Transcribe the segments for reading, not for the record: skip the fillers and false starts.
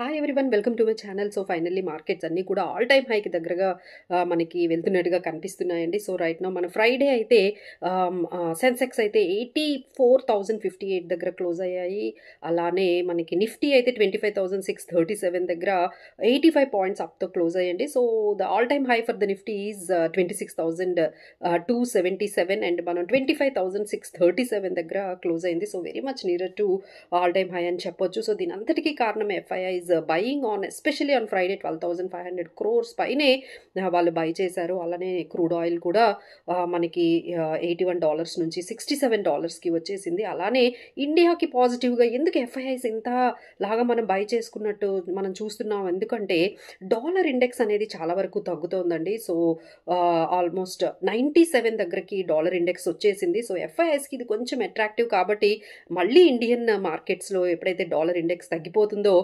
Hi everyone, welcome to my channel. So finally markets అన్నీ కూడా all time హైకి దగ్గరగా మనకి వెళ్తున్నట్టుగా కనిపిస్తున్నాయండి. సో రైట్ నౌ మన ఫ్రైడే అయితే సెన్సెక్స్ అయితే 84,058 దగ్గర క్లోజ్ అయ్యాయి. అలానే మనకి నిఫ్టీ అయితే 25,637 దగ్గర 85 పాయింట్స్ అప్తో క్లోజ్ అయ్యండి. So the all time high for the Nifty is 26,277 and మనం 25,637 దగ్గర క్లోజ్ అయింది. So very much near to all time high అని చెప్పొచ్చు. సో దీని అంతటికీ కారణం FII buying on especially on Friday 12,500 crores పైనే వాళ్ళు బై చేశారు. అలానే క్రూడ్ ఆయిల్ కూడా మనకి $81 నుంచి $67కి వచ్చేసింది. అలానే ఇండియాకి పాజిటివ్గా ఎందుకు ఎఫ్ఐఐస్ ఇంత లాగా మనం బై చేసుకున్నట్టు మనం చూస్తున్నాం, ఎందుకంటే డాలర్ ఇండెక్స్ అనేది చాలా వరకు తగ్గుతోందండి. సో ఆల్మోస్ట్ 97 దగ్గరకి డాలర్ ఇండెక్స్ వచ్చేసింది. సో ఎఫ్ఐఐస్కి ఇది కొంచెం అట్రాక్టివ్ కాబట్టి మళ్ళీ ఇండియన్ మార్కెట్స్లో ఎప్పుడైతే డాలర్ ఇండెక్స్ తగ్గిపోతుందో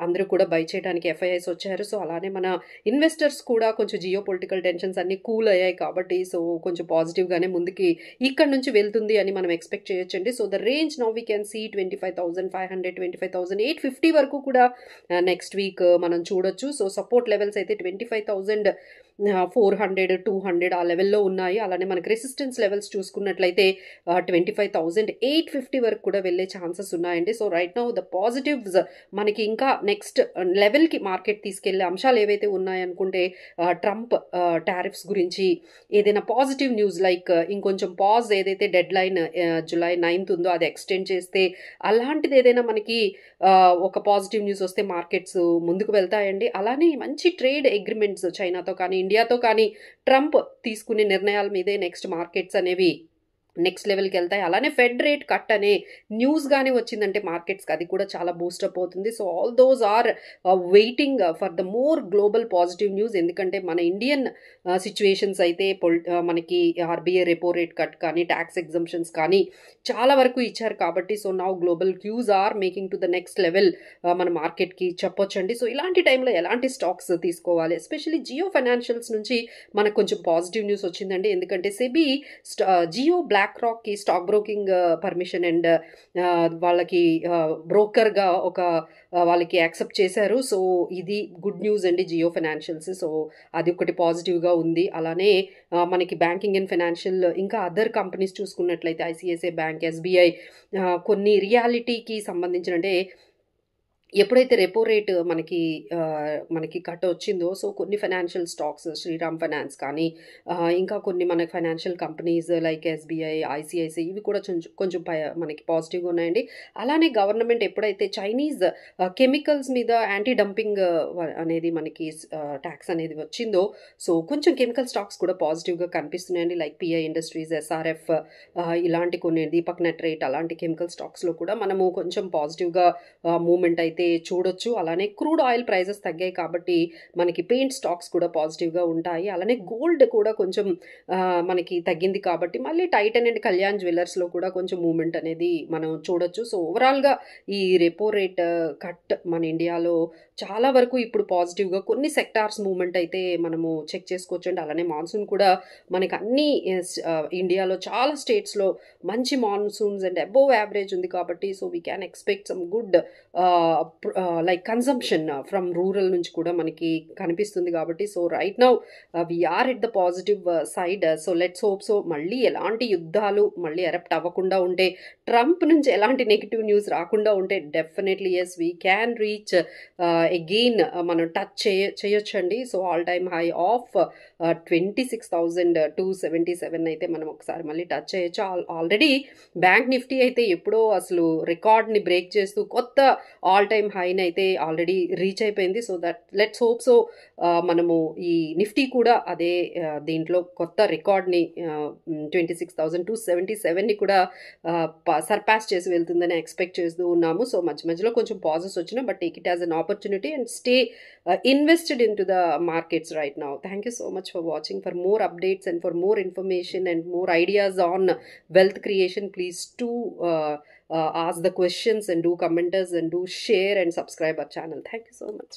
అందరూ కూడా బై చేయడానికి ఎఫ్ఐఐస్ వచ్చారు. సో అలానే మన ఇన్వెస్టర్స్ కూడా కొంచెం జియో పొలిటికల్ టెన్షన్స్ అన్ని కూల్ అయ్యాయి కాబట్టి సో కొంచెం పాజిటివ్గానే ముందుకి ఇక్కడ నుంచి వెళ్తుంది అని మనం ఎక్స్పెక్ట్ చేయొచ్చండి. So the range now we can see 25,500 25,850 వరకు కూడా నెక్స్ట్ వీక్ మనం చూడొచ్చు. సో సపోర్ట్ లెవెల్స్ అయితే 25,400 200 ఆ లెవెల్లో ఉన్నాయి. అలానే మనకి రెసిస్టెన్స్ లెవెల్స్ చూసుకున్నట్లయితే 25,850 వరకు కూడా వెళ్ళే ఛాన్సెస్ ఉన్నాయండి. So right now the positives మనకి ఇంకా నెక్స్ట్ లెవెల్కి మార్కెట్ తీసుకెళ్లే అంశాలు ఏవైతే ఉన్నాయనుకుంటే ట్రంప్ టారిఫ్స్ గురించి ఏదైనా పాజిటివ్ న్యూస్ లైక్ ఇంకొంచెం పాజ్ ఏదైతే డెడ్ లైన్ జూలై 9th ఉందో అది ఎక్స్టెండ్ చేస్తే అలాంటిది ఏదైనా మనకి ఒక పాజిటివ్ న్యూస్ వస్తే మార్కెట్స్ ముందుకు వెళ్తాయండి. అలానే మంచి ట్రేడ్ అగ్రిమెంట్స్ చైనాతో కానీ ఇండియాతో కానీ ట్రంప్ తీసుకునే నిర్ణయాల మీదే నెక్స్ట్ మార్కెట్స్ అనేవి నెక్స్ట్ లెవెల్కి వెళ్తాయి. అలానే ఫెడ్ రేట్ కట్ అనే న్యూస్ కానీ వచ్చిందంటే మార్కెట్స్కి అది కూడా చాలా బూస్టప్ అవుతుంది. So all those are waiting for the more global positive news. ఎందుకంటే మన ఇండియన్ సిచ్యువేషన్స్ అయితే మనకి ఆర్బీఐ రెపో రేట్ కట్ కానీ ట్యాక్స్ ఎగ్జంప్షన్స్ కానీ చాలా వరకు ఇచ్చారు కాబట్టి so now global cues are making to the next level మన మార్కెట్కి చెప్పొచ్చండి. సో ఇలాంటి టైంలో ఎలాంటి స్టాక్స్ తీసుకోవాలి, ఎస్పెషల్లీ జియో ఫైనాన్షియల్స్ నుంచి మనకు కొంచెం పాజిటివ్ న్యూస్ వచ్చిందండి. ఎందుకంటే సెబీ జియో బ్లాక్ రాక్కి స్టాక్ బ్రోకింగ్ పర్మిషన్ అండ్ వాళ్ళకి బ్రోకర్గా ఒక వాళ్ళకి యాక్సెప్ట్ చేశారు. సో ఇది గుడ్ న్యూస్ అండి జియో ఫైనాన్షియల్స్. సో అది ఒకటి పాజిటివ్గా ఉంది. అలానే మనకి బ్యాంకింగ్ అండ్ ఫైనాన్షియల్ ఇంకా అదర్ కంపెనీస్ చూసుకున్నట్లయితే ఐసిఐసిఐ బ్యాంక్, ఎస్బీఐ కొన్ని రియాలిటీకి సంబంధించిన అంటే ఎప్పుడైతే రెపో రేట్ మనకి కట్ వచ్చిందో సో కొన్ని ఫైనాన్షియల్ స్టాక్స్ శ్రీరామ్ ఫైనాన్స్ కానీ ఇంకా కొన్ని మన financial companies like SBI, ICICI ఇవి కూడా కొంచెం మనకి పాజిటివ్గా ఉన్నాయండి. అలానే గవర్నమెంట్ ఎప్పుడైతే చైనీస్ కెమికల్స్ మీద యాంటీ డంపింగ్ అనేది మనకి ట్యాక్స్ అనేది వచ్చిందో సో కొంచెం కెమికల్ స్టాక్స్ కూడా పాజిటివ్గా కనిపిస్తున్నాయండి. లైక్ పిఐ ఇండస్ట్రీస్, ఎస్ఆర్ఎఫ్ ఇలాంటి కొన్ని దీపక్ నట్రేట్ అలాంటి కెమికల్ స్టాక్స్లో కూడా మనము కొంచెం పాజిటివ్గా మూమెంట్ అయితే చూడొచ్చు. అలానే క్రూడ్ ఆయిల్ ప్రైజెస్ తగ్గాయి కాబట్టి మనకి పెయింట్ స్టాక్స్ కూడా పాజిటివ్గా ఉంటాయి. అలానే గోల్డ్ కూడా కొంచెం మనకి తగ్గింది కాబట్టి మళ్ళీ టైటన్ అండ్ కళ్యాణ్ జ్యువెలర్స్లో కూడా కొంచెం మూమెంట్ అనేది మనం చూడొచ్చు. సో ఓవరాల్గా ఈ రెపో రేట్ కట్ మన ఇండియాలో చాలా వరకు ఇప్పుడు పాజిటివ్గా కొన్ని సెక్టార్స్ మూమెంట్ అయితే మనము చెక్ చేసుకోవచ్చు అండి. అలానే మాన్సూన్ కూడా మనకి అన్ని ఇండియాలో చాలా స్టేట్స్లో మంచి మాన్సూన్స్ అండ్ అబోవ్ యావరేజ్ ఉంది కాబట్టి so we can expect some good like consumption from rural నుంచి కూడా మనకి కనిపిస్తుంది కాబట్టి so right now we are at the positive side. So let's hope so మళ్ళీ ఎలాంటి యుద్ధాలు మళ్ళీ ఎరప్ట్ అవ్వకుండా ఉంటే, ట్రంప్ నుంచి ఎలాంటి నెగిటివ్ న్యూస్ రాకుండా ఉంటే definitely yes we can reach again మనం టచ్ చేయొచ్చండి. So all time high of 26,277 అయితే మనం ఒకసారి మళ్ళీ టచ్ చేయొచ్చు. ఆల్రెడీ బ్యాంక్ నిఫ్టీ అయితే ఎప్పుడో అసలు రికార్డ్ని బ్రేక్ చేస్తూ కొత్త ఆల్ టైమ్ హైని అయితే ఆల్రెడీ రీచ్ అయిపోయింది. So that let's hope so మనము ఈ నిఫ్టీ కూడా అదే దీంట్లో కొత్త రికార్డ్ని 26,277ని కూడా సర్పాస్ చేసి వెళ్తుందని ఎక్స్పెక్ట్ చేస్తూ ఉన్నాము. సో మధ్యలో కొంచెం పాజెస్ వచ్చినా but take it as an opportunity and stay invested into the markets right now. Thank you so much for watching. For more updates and for more information and more ideas on wealth creation, please do ask the questions and do comment us and do share and subscribe our channel. Thank you so much.